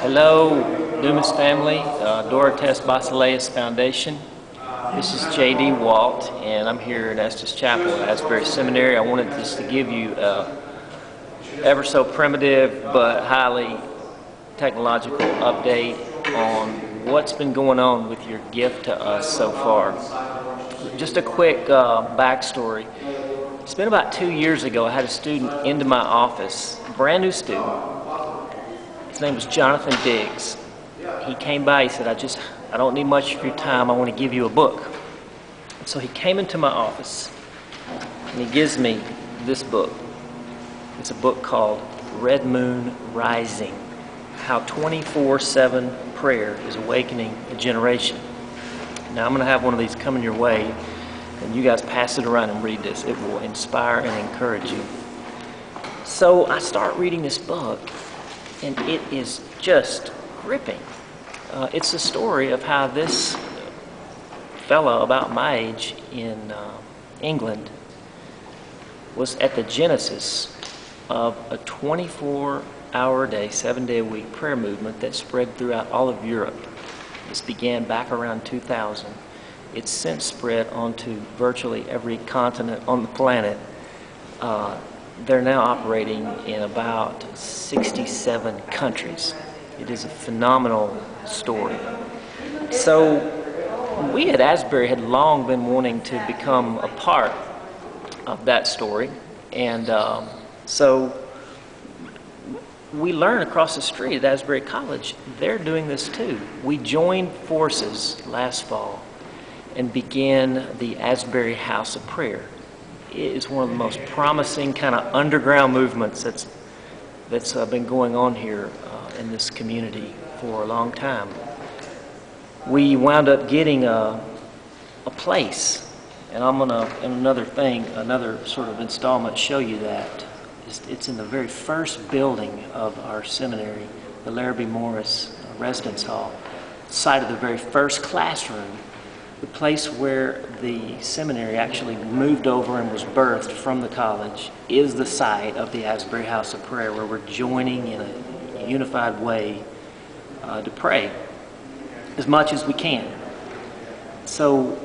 Hello, Dumas family, Dorotes Basileus Foundation. This is JD Walt, and I'm here in Estes Chapel at Asbury Seminary. I wanted just to give you a ever so primitive but highly technological update on what's been going on with your gift to us so far. Just a quick backstory. It's been about 2 years ago. I had a student into my office, a brand new student. His name was Jonathan Diggs. He came by, he said, I don't need much of your time, I want to give you a book. So he came into my office and he gives me this book. It's a book called Red Moon Rising, How 24/7 Prayer is Awakening a Generation. Now I'm going to have one of these coming your way, and you guys pass it around and read this. It will inspire and encourage you. So I start reading this book, and it is just gripping. It's a story of how this fellow about my age in England was at the genesis of a 24-hour-a-day, 7-day-a-week prayer movement that spread throughout all of Europe. This began back around 2000. It's since spread onto virtually every continent on the planet. They're now operating in about 67 countries. It is a phenomenal story. So we at Asbury had long been wanting to become a part of that story, and so we learned across the street at Asbury College they're doing this too. We joined forces last fall and began the Asbury House of Prayer. It is one of the most promising kind of underground movements that's been going on here in this community for a long time. We wound up getting a place, and I'm gonna, in another sort of installment, show you that. It's in the very first building of our seminary, the Larrabee Morris Residence Hall, site of the very first classroom. The place where the seminary actually moved over and was birthed from the college is the site of the Asbury House of Prayer, where we're joining in a unified way to pray as much as we can. So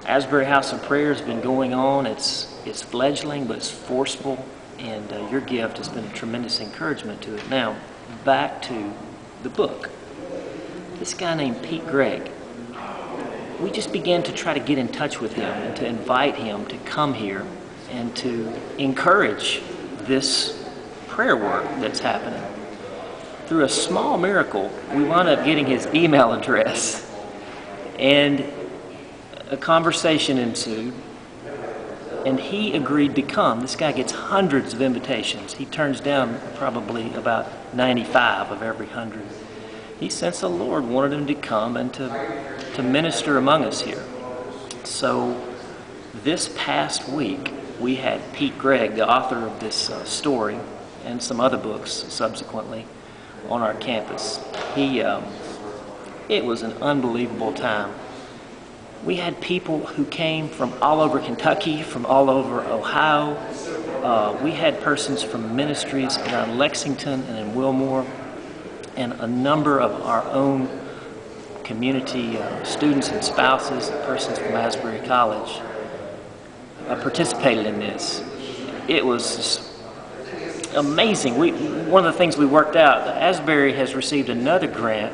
Asbury House of Prayer has been going on. It's fledgling, but it's forceful, and your gift has been a tremendous encouragement to it. Now, back to the book. This guy named Pete Gregg, we just began to try to get in touch with him and to invite him to come here and to encourage this prayer work that's happening. Through a small miracle, we wound up getting his email address, and a conversation ensued, and he agreed to come. This guy gets hundreds of invitations. He turns down probably about 95 of every 100. He sensed the Lord wanted him to come and to minister among us here. So this past week, we had Pete Gregg, the author of this story, and some other books subsequently, on our campus. It was an unbelievable time. We had people who came from all over Kentucky, from all over Ohio. We had persons from ministries around Lexington and in Wilmore, and a number of our own community students and spouses, persons from Asbury College, participated in this. It was just amazing. One of the things we worked out, Asbury has received another grant,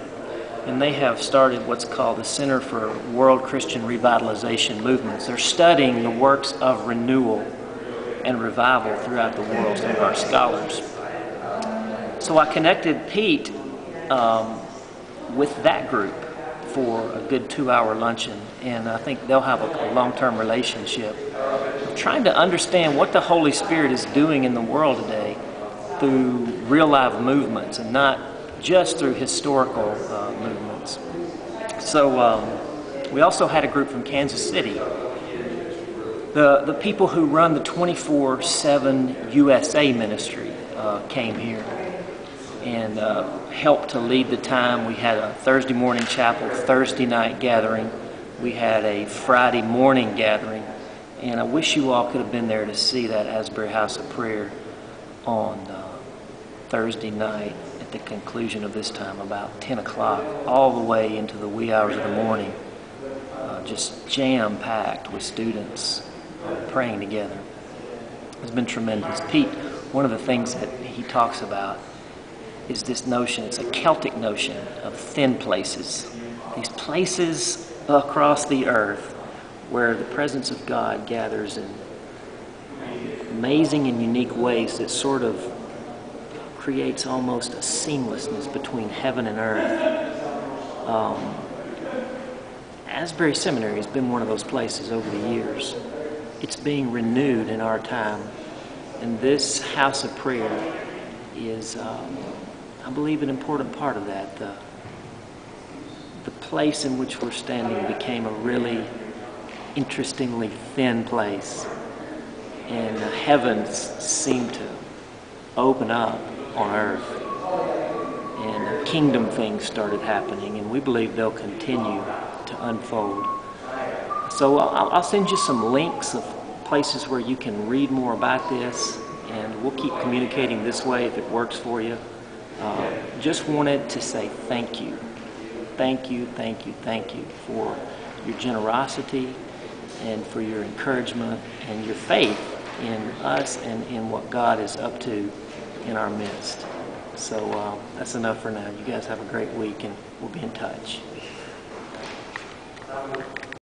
and they have started what's called the Center for World Christian Revitalization Movements. They're studying the works of renewal and revival throughout the world, some of our scholars. So I connected Pete with that group for a good 2-hour luncheon, and I think they'll have a long-term relationship. I'm trying to understand what the Holy Spirit is doing in the world today through real-life movements and not just through historical movements. So we also had a group from Kansas City. The people who run the 24/7 USA ministry came here and helped to lead the time. We had a Thursday morning chapel, Thursday night gathering. We had a Friday morning gathering, and I wish you all could have been there to see that Asbury House of Prayer on Thursday night at the conclusion of this time, about 10 o'clock, all the way into the wee hours of the morning, just jam-packed with students praying together. It's been tremendous. Pete, one of the things that he talks about is this notion, it's a Celtic notion of thin places. These places across the earth where the presence of God gathers in amazing and unique ways that sort of creates almost a seamlessness between heaven and earth. Asbury Seminary has been one of those places over the years. It's being renewed in our time. And this house of prayer is, I believe, an important part of that. The place in which we're standing became a really interestingly thin place. And the heavens seem to open up on earth. And kingdom things started happening, and we believe they'll continue to unfold. So I'll send you some links of places where you can read more about this, and we'll keep communicating this way if it works for you. Just wanted to say thank you. Thank you, thank you, thank you for your generosity and for your encouragement and your faith in us and in what God is up to in our midst. So that's enough for now. You guys have a great week, and we'll be in touch.